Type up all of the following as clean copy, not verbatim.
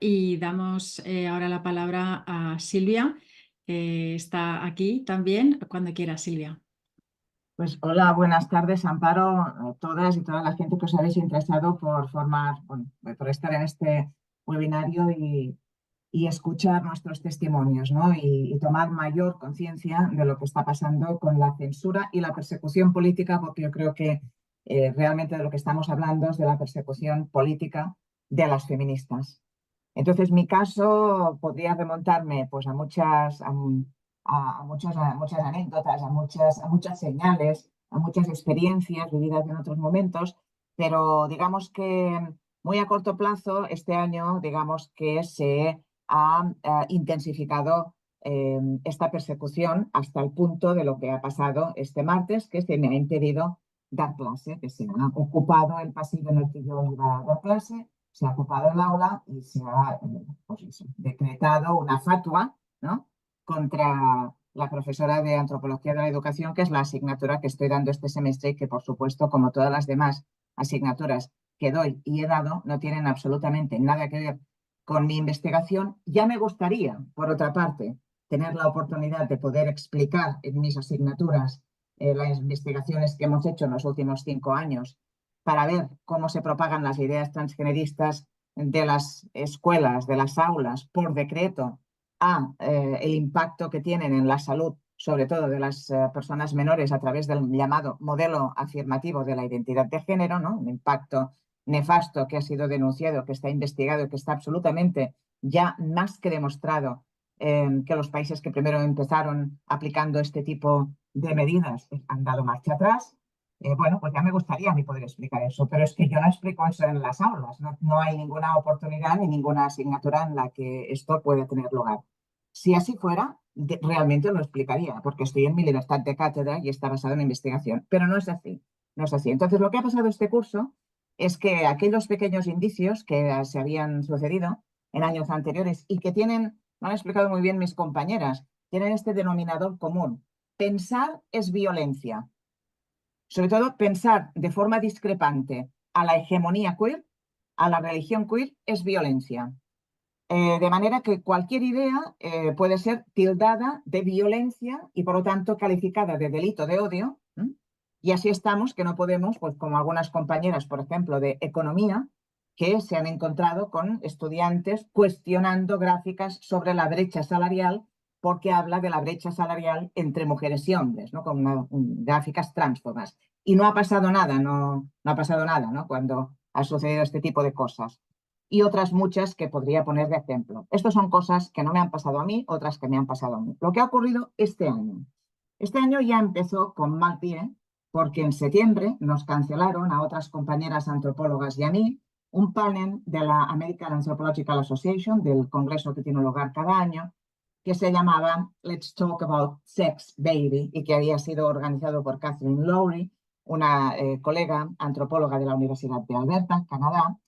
y damos ahora la palabra a Silvia, que está aquí también, cuando quiera, Silvia. Pues hola, buenas tardes, Amparo, a todas y toda la gente que os habéis interesado por por estar en este webinario y escuchar nuestros testimonios, ¿no? Y tomar mayor conciencia de lo que está pasando con la censura y la persecución política, porque yo creo que realmente de lo que estamos hablando es de la persecución política de las feministas. Entonces, mi caso podría remontarme pues, a muchas anécdotas, a muchas señales, a muchas experiencias vividas en otros momentos, pero digamos que muy a corto plazo, este año, digamos que se ha intensificado esta persecución hasta el punto de lo que ha pasado este martes, que se me ha impedido dar clase, que se ha ocupado el pasillo en el que yo iba a dar clase, se ha ocupado el aula y se ha pues eso, decretado una fatua, ¿no?, contra la profesora de Antropología de la Educación, que es la asignatura que estoy dando este semestre y que, por supuesto, como todas las demás asignaturas que doy y he dado, no tienen absolutamente nada que ver con mi investigación. Ya me gustaría, por otra parte, tener la oportunidad de poder explicar en mis asignaturas las investigaciones que hemos hecho en los últimos 5 años para ver cómo se propagan las ideas transgeneristas de las escuelas, de las aulas, por decreto, a el impacto que tienen en la salud, sobre todo de las personas menores, a través del llamado modelo afirmativo de la identidad de género, ¿no? Un impacto nefasto que ha sido denunciado, que está investigado y que está absolutamente ya más que demostrado que los países que primero empezaron aplicando este tipo de medidas han dado marcha atrás. Bueno, pues ya me gustaría a mí poder explicar eso, pero es que yo no explico eso en las aulas, no hay ninguna oportunidad ni ninguna asignatura en la que esto pueda tener lugar. Si así fuera, realmente lo explicaría, porque estoy en mi libertad de cátedra y está basado en investigación, pero no es así, no es así. Entonces, lo que ha pasado este curso es que aquellos pequeños indicios que se habían sucedido en años anteriores y que tienen, lo han explicado muy bien mis compañeras, tienen este denominador común. Pensar es violencia. Sobre todo, pensar de forma discrepante a la hegemonía queer, a la religión queer, es violencia. De manera que cualquier idea puede ser tildada de violencia y, por lo tanto, calificada de delito de odio. Y así estamos, que no podemos, pues como algunas compañeras, por ejemplo, de economía, que se han encontrado con estudiantes cuestionando gráficas sobre la brecha salarial, porque habla de la brecha salarial entre mujeres y hombres, ¿no?, con gráficas tránsfogas. Y no ha pasado nada, no ha pasado nada, ¿no?, cuando ha sucedido este tipo de cosas. Y otras muchas que podría poner de ejemplo. Estas son cosas que no me han pasado a mí, otras que me han pasado a mí. Lo que ha ocurrido este año. Este año ya empezó con mal pie, porque en septiembre nos cancelaron a otras compañeras antropólogas y a mí un panel de la American Anthropological Association, del congreso que tiene lugar cada año, que se llamaba Let's Talk About Sex, Baby, y que había sido organizado por Catherine Lowry, una colega antropóloga de la Universidad de Alberta, Canadá,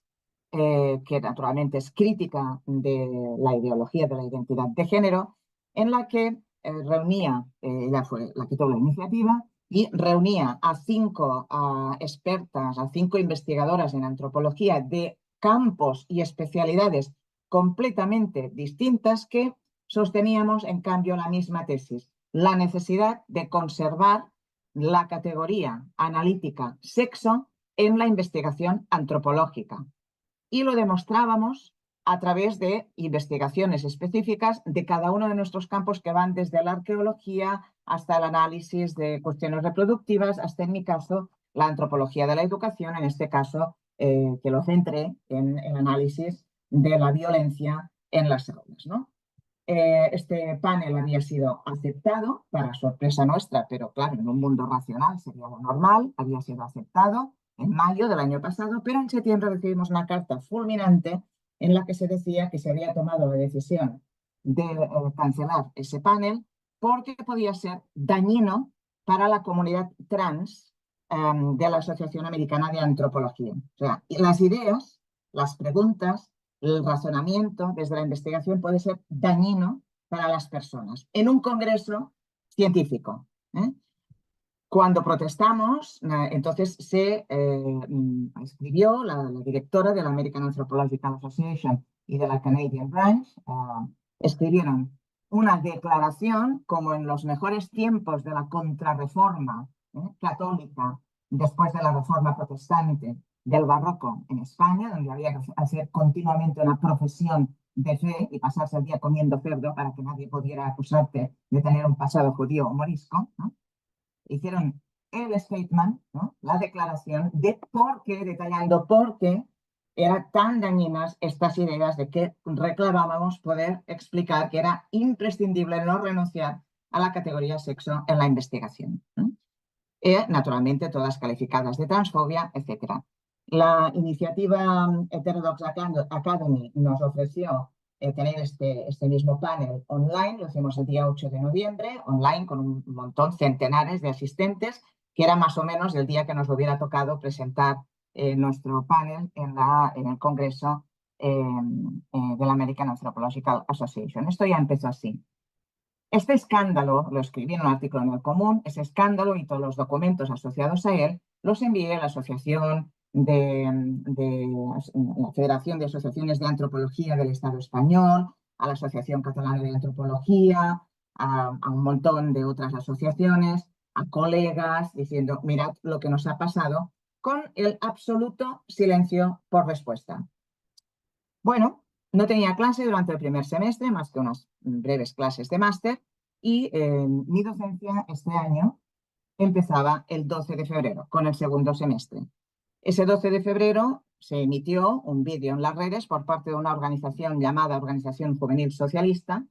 que naturalmente es crítica de la ideología de la identidad de género, en la que reunía, ella fue la que tuvo la iniciativa, y reunía a 5 expertas, a 5 investigadoras en antropología de campos y especialidades completamente distintas, que sosteníamos, en cambio, la misma tesis: la necesidad de conservar la categoría analítica sexo en la investigación antropológica. Y lo demostrábamos a través de investigaciones específicas de cada uno de nuestros campos, que van desde la arqueología hasta el análisis de cuestiones reproductivas, hasta, en mi caso, la antropología de la educación, en este caso, que lo centré en el análisis de la violencia en las aulas, ¿no? Este panel había sido aceptado, para sorpresa nuestra, pero claro, en un mundo racional sería lo normal, había sido aceptado en mayo del año pasado, pero en septiembre recibimos una carta fulminante en la que se decía que se había tomado la decisión de cancelar ese panel porque podía ser dañino para la comunidad trans de la Asociación Americana de Antropología. O sea, las ideas, las preguntas, el razonamiento desde la investigación puede ser dañino para las personas en un congreso científico. Cuando protestamos, entonces se escribió la directora de la American Anthropological Association y de la Canadian Branch, escribieron una declaración como en los mejores tiempos de la contrarreforma católica, después de la reforma protestante del barroco en España, donde había que hacer continuamente una profesión de fe y pasarse el día comiendo cerdo para que nadie pudiera acusarte de tener un pasado judío o morisco, ¿no? Hicieron el statement, ¿no? La declaración de por qué, detallando por qué eran tan dañinas estas ideas de que reclamábamos poder explicar que era imprescindible no renunciar a la categoría sexo en la investigación. Naturalmente, todas calificadas de transfobia, etc. La iniciativa Heterodox Academy nos ofreció tener este mismo panel online, lo hicimos el día 8 de noviembre, online con un montón, centenares de asistentes, que era más o menos el día que nos hubiera tocado presentar nuestro panel en el Congreso de la American Anthropological Association. Esto ya empezó así. Este escándalo, lo escribí en un artículo en El Común, ese escándalo y todos los documentos asociados a él, los envié a la Asociación la Federación de Asociaciones de Antropología del Estado Español, a la Asociación Catalana de Antropología, a un montón de otras asociaciones, a colegas, diciendo, mirad lo que nos ha pasado, con el absoluto silencio por respuesta. Bueno, no tenía clase durante el primer semestre, más que unas breves clases de máster, y mi docencia este año empezaba el 12 de febrero, con el segundo semestre. Ese 12 de febrero se emitió un vídeo en las redes por parte de una organización llamada Organización Juvenil Socialista.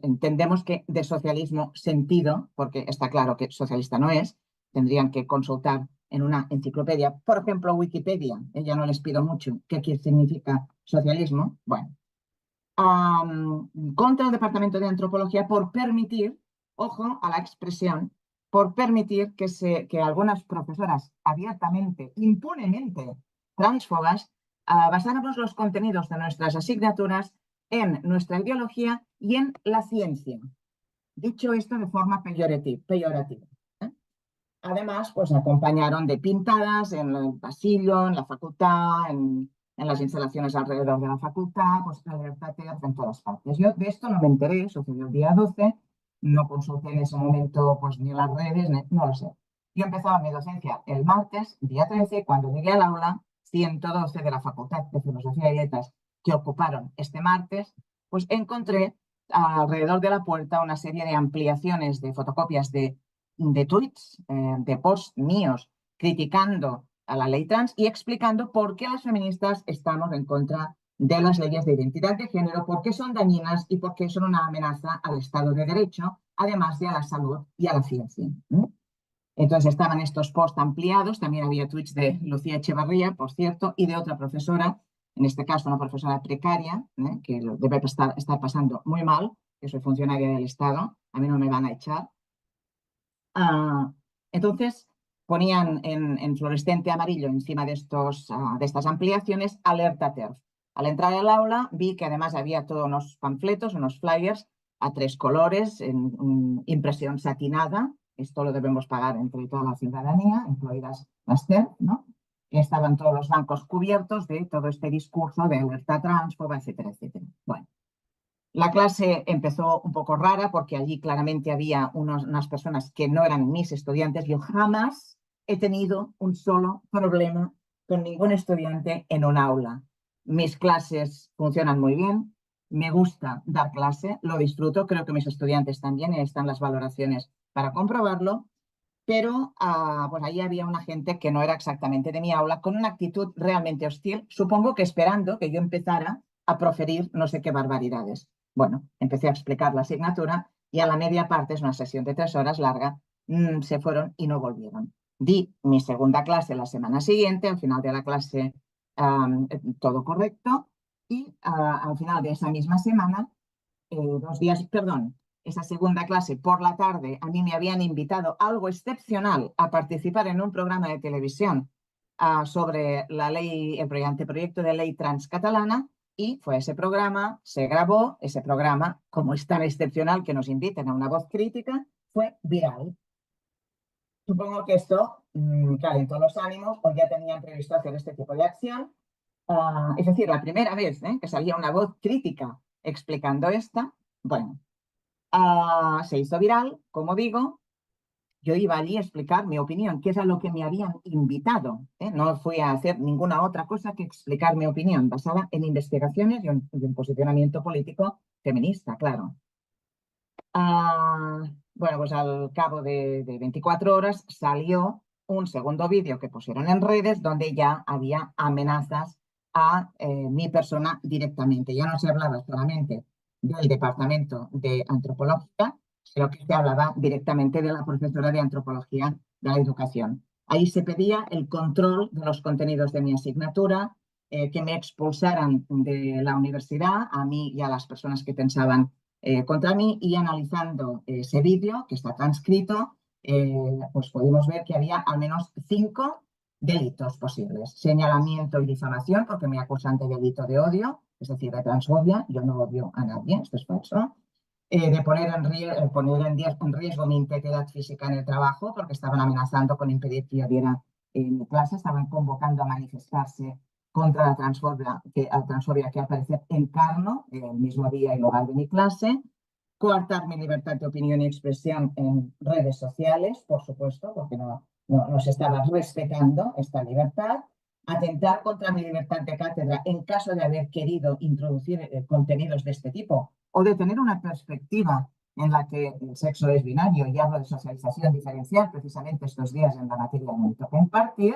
Entendemos que de socialismo sentido, porque está claro que socialista no es, tendrían que consultar en una enciclopedia, por ejemplo, Wikipedia, ya no les pido mucho, ¿qué significa socialismo? Bueno, contra el Departamento de Antropología por permitir, ojo a la expresión, por permitir que algunas profesoras abiertamente, impunemente transfogas, basáramos los contenidos de nuestras asignaturas en nuestra ideología y en la ciencia. Dicho esto de forma peyorativa. Además, pues acompañaron de pintadas en el pasillo, en la facultad, en las instalaciones alrededor de la facultad, pues alertateas en todas partes. Yo de esto no me enteré, sucedió el día 12, no consulté en ese momento pues ni las redes, no lo sé. Yo empezaba mi docencia el martes, día 13, cuando llegué al aula, 112 de la Facultad de Filosofía y Letras que ocuparon este martes, pues encontré alrededor de la puerta una serie de ampliaciones de fotocopias de tweets, de posts míos criticando a la ley trans y explicando por qué las feministas estamos en contra de las leyes de identidad de género, por qué son dañinas y por qué son una amenaza al Estado de Derecho, además de a la salud y a la ciencia. Entonces estaban estos posts ampliados, también había tweets de Lucía Echevarría, por cierto, y de otra profesora, en este caso una profesora precaria, que lo debe estar pasando muy mal, que soy funcionaria del Estado, a mí no me van a echar. Entonces ponían en fluorescente amarillo encima de estas ampliaciones alerta TERF. Al entrar al aula vi que además había todos unos panfletos, unos flyers a 3 colores, en impresión satinada. Esto lo debemos pagar entre toda la ciudadanía, incluidas las TERF, ¿no? Y estaban todos los bancos cubiertos de todo este discurso de alerta transfoba, etcétera, etcétera. Bueno. La clase empezó un poco rara porque allí claramente había unas personas que no eran mis estudiantes. Yo jamás he tenido un solo problema con ningún estudiante en un aula. Mis clases funcionan muy bien, me gusta dar clase, lo disfruto, creo que mis estudiantes también, y están las valoraciones para comprobarlo, pero pues ahí había una gente que no era exactamente de mi aula, con una actitud realmente hostil, supongo que esperando que yo empezara a proferir no sé qué barbaridades. Bueno, empecé a explicar la asignatura y a la media parte, es una sesión de 3 horas larga, se fueron y no volvieron. Di mi segunda clase la semana siguiente, al final de la clase todo correcto, y al final de esa misma semana, 2 días, perdón, esa segunda clase por la tarde, a mí me habían invitado, algo excepcional, a participar en un programa de televisión sobre la ley, el anteproyecto de ley trans catalana, y fue ese programa, se grabó, ese programa, como es tan excepcional que nos inviten a una voz crítica, fue viral. Supongo que esto calentó los ánimos, o ya tenían previsto hacer este tipo de acción, Es decir, la primera vez que salía una voz crítica explicando esta, bueno, se hizo viral, como digo. Yo iba allí a explicar mi opinión, que es a lo que me habían invitado. No fui a hacer ninguna otra cosa que explicar mi opinión, basada en investigaciones y un posicionamiento político feminista, claro. Bueno, pues al cabo de 24 horas salió un segundo vídeo que pusieron en redes donde ya había amenazas a mi persona directamente. Ya no se hablaba solamente del departamento de antropología, sino que se hablaba directamente de la profesora de antropología de la educación. Ahí se pedía el control de los contenidos de mi asignatura, que me expulsaran de la universidad a mí y a las personas que pensaban contra mí, y analizando ese vídeo que está transcrito, pues pudimos ver que había al menos 5 delitos posibles. Señalamiento y difamación, porque me acusan de delito de odio, es decir, de transfobia. Yo no odio a nadie, esto es falso. De poner en riesgo mi integridad física en el trabajo, porque estaban amenazando con impedir que yo diera mi clase, estaban convocando a manifestarse contra la transfobia que al parecer encarno el mismo día y lugar de mi clase. Coartar mi libertad de opinión y expresión en redes sociales, por supuesto, porque no se estaba respetando esta libertad. Atentar contra mi libertad de cátedra en caso de haber querido introducir contenidos de este tipo, o de tener una perspectiva en la que el sexo es binario, y hablo de socialización diferencial precisamente estos días en la materia que me toca impartir.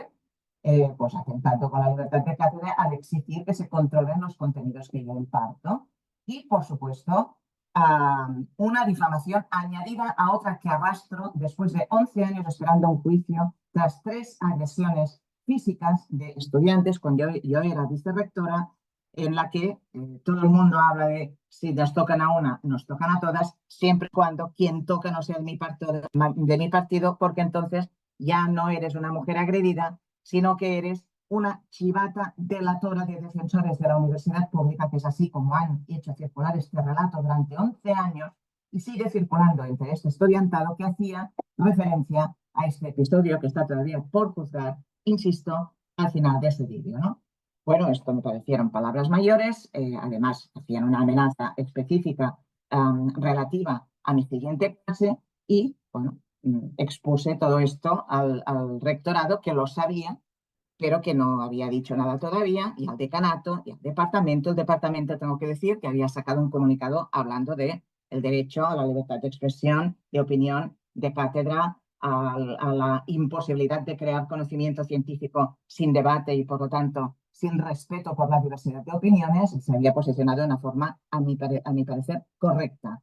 Pues atentando con la libertad de cátedra al exigir que se controlen los contenidos que yo imparto. Y, por supuesto, una difamación añadida a otra que arrastro después de 11 años esperando un juicio tras 3 agresiones físicas de estudiantes cuando yo era vicerrectora, en la que todo el mundo habla de si nos tocan a una, nos tocan a todas, siempre y cuando quien toca no sea de mi partido, porque entonces ya no eres una mujer agredida, sino que eres una chivata delatora de defensores de la universidad pública, que es así como han hecho circular este relato durante 11 años y sigue circulando entre este estudiantado, que hacía referencia a este episodio que está todavía por juzgar, insisto, al final de ese vídeo, ¿no? Bueno, esto me parecieron palabras mayores, además hacían una amenaza específica relativa a mi siguiente clase y, bueno, expuse todo esto al rectorado, que lo sabía, pero que no había dicho nada todavía, y al decanato y al departamento. El departamento, tengo que decir, que había sacado un comunicado hablando de el derecho a la libertad de expresión, de opinión, de cátedra, a la imposibilidad de crear conocimiento científico sin debate y, por lo tanto, sin respeto por la diversidad de opiniones, y se había posicionado de una forma, a mi parecer, correcta.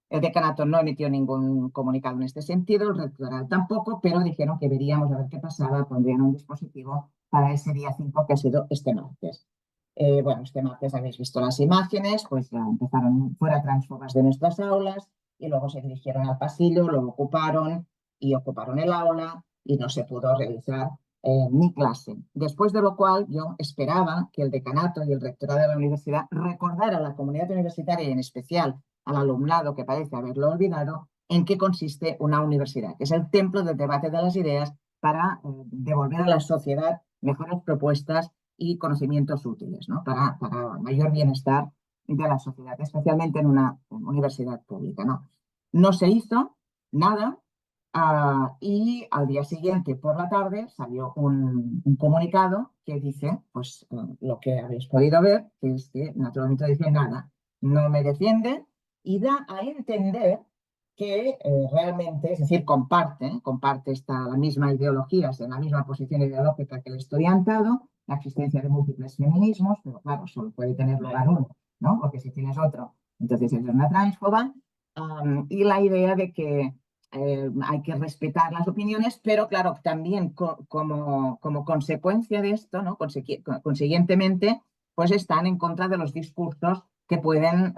El decanato no emitió ningún comunicado en este sentido, el rectoral tampoco, pero dijeron que veríamos a ver qué pasaba, pondrían un dispositivo para ese día 5, que ha sido este martes. Bueno, este martes habéis visto las imágenes, pues ya empezaron fuera transfobas de nuestras aulas y luego se dirigieron al pasillo, lo ocuparon y ocuparon el aula y no se pudo realizar mi clase. Después de lo cual yo esperaba que el decanato y el rectorado de la universidad recordara a la comunidad universitaria y en especial al alumnado, que parece haberlo olvidado, en qué consiste una universidad, que es el templo del debate de las ideas para devolver a la sociedad mejores propuestas y conocimientos útiles, ¿no? para mayor bienestar de la sociedad, especialmente en una universidad pública, ¿no? No se hizo nada. Y al día siguiente, por la tarde, salió un comunicado que dice, pues lo que habéis podido ver, que es que naturalmente dice nada, no me defiende, y da a entender que realmente, es decir, comparte la misma ideología, la misma posición ideológica que el estudiantado, la existencia de múltiples feminismos, pero claro, solo puede tener lugar uno, ¿no? Porque si tienes otro, entonces eres una transfoba. Y la idea de que hay que respetar las opiniones, pero claro, también como consecuencia de esto, ¿no? Consiguientemente, pues están en contra de los discursos que pueden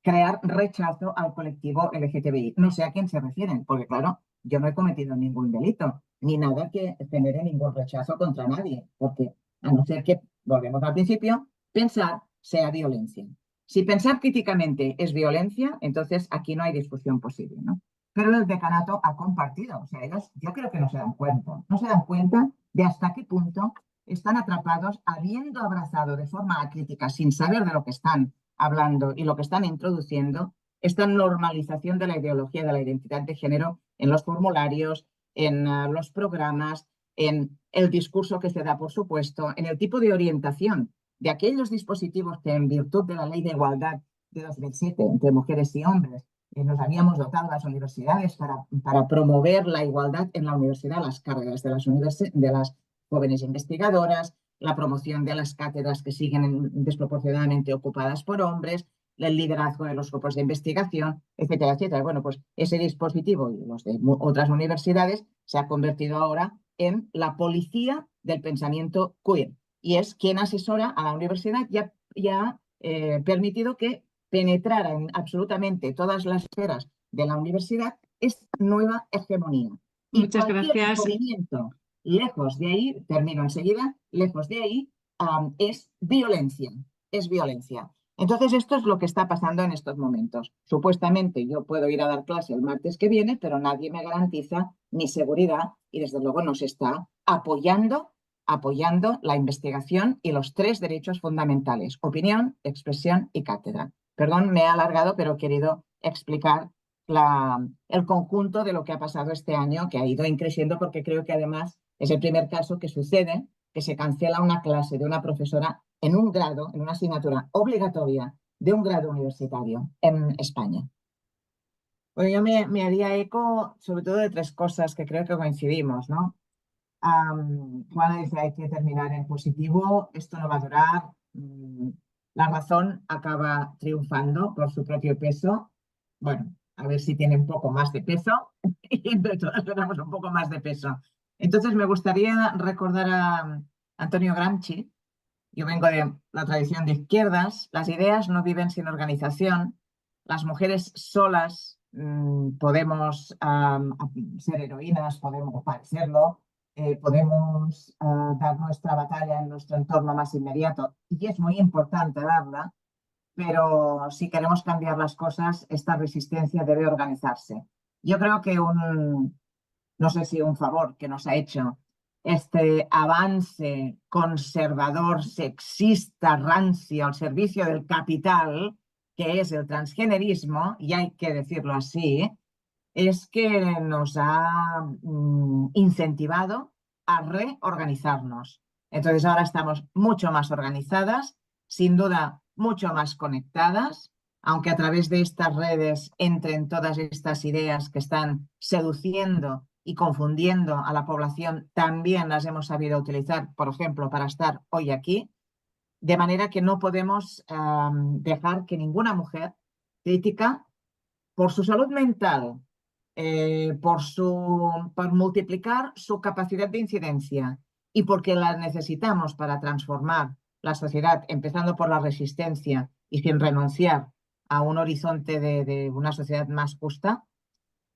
crear rechazo al colectivo LGTBI. No sé a quién se refieren, porque claro, yo no he cometido ningún delito, ni nada que genere ningún rechazo contra nadie, porque a no ser que, volvemos al principio, pensar sea violencia. Si pensar críticamente es violencia, entonces aquí no hay discusión posible, ¿no? Pero el decanato ha compartido, o sea, ellos yo creo que no se dan cuenta de hasta qué punto están atrapados habiendo abrazado de forma acrítica, sin saber de lo que están hablando y lo que están introduciendo, esta normalización de la ideología de la identidad de género en los formularios, en los programas, en el discurso que se da, por supuesto, en el tipo de orientación de aquellos dispositivos que, en virtud de la Ley de Igualdad de 2007 entre mujeres y hombres, nos habíamos dotado las universidades para promover la igualdad en la universidad, las carreras de las jóvenes investigadoras, la promoción de las cátedras que siguen desproporcionadamente ocupadas por hombres, el liderazgo de los grupos de investigación, etcétera, etcétera. Bueno, pues ese dispositivo y los de otras universidades se ha convertido ahora en la policía del pensamiento queer y es quien asesora a la universidad y ha permitido que penetrara en absolutamente todas las esferas de la universidad esta nueva hegemonía. Y Muchas cualquier gracias. movimiento lejos de ahí, termino enseguida, lejos de ahí, es violencia, es violencia. Entonces, esto es lo que está pasando en estos momentos. Supuestamente yo puedo ir a dar clase el martes que viene, pero nadie me garantiza mi seguridad y desde luego nos está apoyando la investigación y los 3 derechos fundamentales: opinión, expresión y cátedra. Perdón, me he alargado, pero he querido explicar el conjunto de lo que ha pasado este año, que ha ido increciendo, porque creo que además es el primer caso que sucede que se cancela una clase de una profesora en un grado, en una asignatura obligatoria de un grado universitario en España. Bueno, yo me haría eco sobre todo de 3 cosas que creo que coincidimos, ¿no? Juana dice, hay que terminar en positivo, esto no va a durar, la razón acaba triunfando por su propio peso. Bueno, a ver si tiene un poco más de peso y entre todas tenemos un poco más de peso. Entonces me gustaría recordar a Antonio Gramsci. Yo vengo de la tradición de izquierdas, las ideas no viven sin organización, las mujeres solas podemos ser heroínas, podemos parecerlo, podemos dar nuestra batalla en nuestro entorno más inmediato y es muy importante darla, pero si queremos cambiar las cosas, esta resistencia debe organizarse. Yo creo que no sé si un favor que nos ha hecho este avance conservador, sexista, rancio al servicio del capital, que es el transgenerismo, y hay que decirlo así, es que nos ha incentivado a reorganizarnos. Entonces ahora estamos mucho más organizadas, sin duda mucho más conectadas, aunque a través de estas redes entren todas estas ideas que están seduciendo y confundiendo a la población, también las hemos sabido utilizar, por ejemplo, para estar hoy aquí, de manera que no podemos dejar que ninguna mujer crítica por su salud mental, por multiplicar su capacidad de incidencia y porque la necesitamos para transformar la sociedad, empezando por la resistencia y sin renunciar a un horizonte de una sociedad más justa,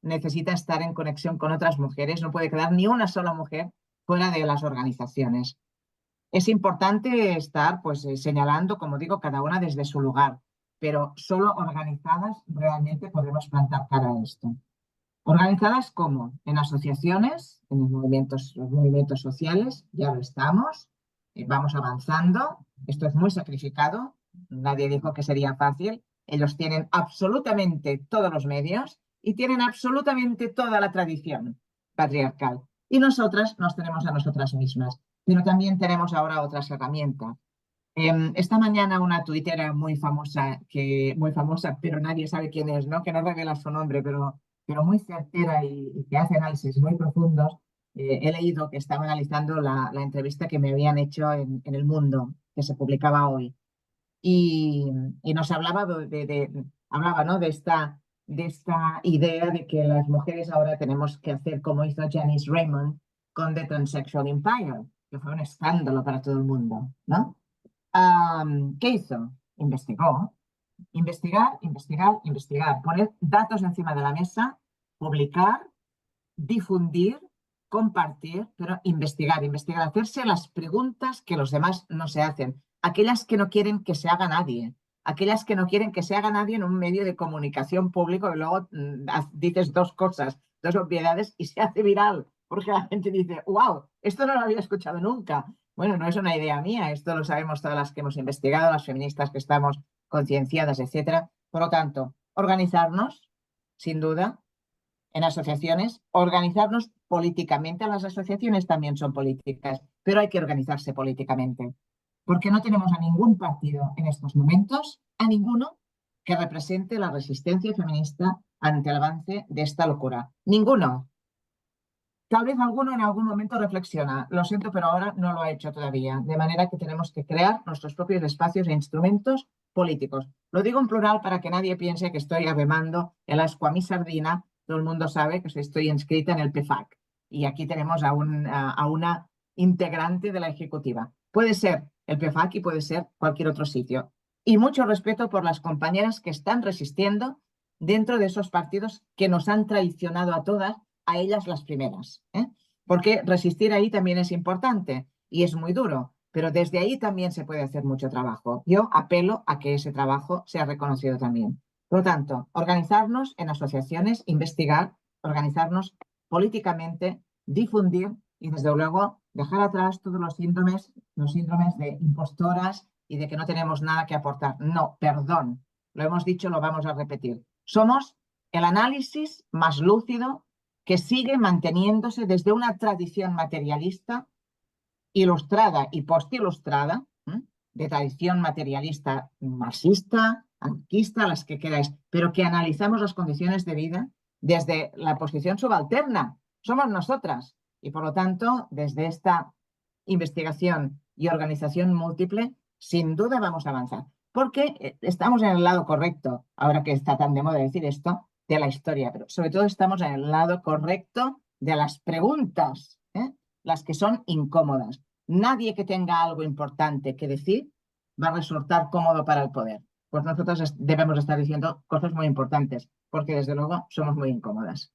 necesita estar en conexión con otras mujeres. No puede quedar ni una sola mujer fuera de las organizaciones. Es importante estar señalando, como digo, cada una desde su lugar, pero solo organizadas realmente podemos plantar cara a esto. ¿Organizadas cómo? En asociaciones, en los movimientos sociales, ya lo estamos, vamos avanzando. Esto es muy sacrificado, nadie dijo que sería fácil. Ellos tienen absolutamente todos los medios y tienen absolutamente toda la tradición patriarcal. Y nosotras nos tenemos a nosotras mismas, pero también tenemos ahora otras herramientas. Esta mañana una tuitera muy famosa, pero nadie sabe quién es, ¿no? Que no revela su nombre, pero muy certera y que hace análisis muy profundos. He leído que estaba analizando la entrevista que me habían hecho en El Mundo, que se publicaba hoy. Y nos hablaba hablaba, ¿no? de esta idea de que las mujeres ahora tenemos que hacer como hizo Janice Raymond con The Transsexual Empire, que fue un escándalo para todo el mundo, ¿no? ¿Qué hizo? Investigó. Investigar, investigar, investigar. Poner datos encima de la mesa, publicar, difundir, compartir, pero investigar, investigar, hacerse las preguntas que los demás no se hacen. Aquellas que no quieren que se haga nadie. Aquellas que no quieren que se haga nadie en un medio de comunicación público y luego dices 2 cosas, 2 obviedades y se hace viral. Porque la gente dice, wow, esto no lo había escuchado nunca. Bueno, no es una idea mía, esto lo sabemos todas las que hemos investigado, las feministas que estamos concienciadas, etcétera. Por lo tanto, organizarnos, sin duda, en asociaciones, organizarnos políticamente. Las asociaciones también son políticas, pero hay que organizarse políticamente, porque no tenemos a ningún partido en estos momentos, a ninguno, que represente la resistencia feminista ante el avance de esta locura. Ninguno. Tal vez alguno en algún momento reflexiona, lo siento, pero ahora no lo ha hecho todavía, de manera que tenemos que crear nuestros propios espacios e instrumentos políticos. Lo digo en plural para que nadie piense que estoy arremando el ascua a mi sardina. Todo el mundo sabe que estoy inscrita en el PFAC y aquí tenemos a una integrante de la ejecutiva. Puede ser el PFAC y puede ser cualquier otro sitio. Y mucho respeto por las compañeras que están resistiendo dentro de esos partidos que nos han traicionado a todas, a ellas las primeras, ¿eh? Porque resistir ahí también es importante y es muy duro, pero desde ahí también se puede hacer mucho trabajo. Yo apelo a que ese trabajo sea reconocido también. Por lo tanto, organizarnos en asociaciones, investigar, organizarnos políticamente, difundir y, desde luego, dejar atrás todos los síndromes de impostoras y de que no tenemos nada que aportar. No, perdón, lo hemos dicho, lo vamos a repetir. Somos el análisis más lúcido que sigue manteniéndose desde una tradición materialista ilustrada y postilustrada, de tradición materialista marxista, anarquista, las que queráis, pero que analizamos las condiciones de vida desde la posición subalterna. Somos nosotras. Y por lo tanto, desde esta investigación y organización múltiple, sin duda vamos a avanzar. Porque estamos en el lado correcto, ahora que está tan de moda decir esto, de la historia, pero sobre todo estamos en el lado correcto de las preguntas, las que son incómodas. Nadie que tenga algo importante que decir va a resultar cómodo para el poder. Pues nosotros debemos estar diciendo cosas muy importantes, porque desde luego somos muy incómodas.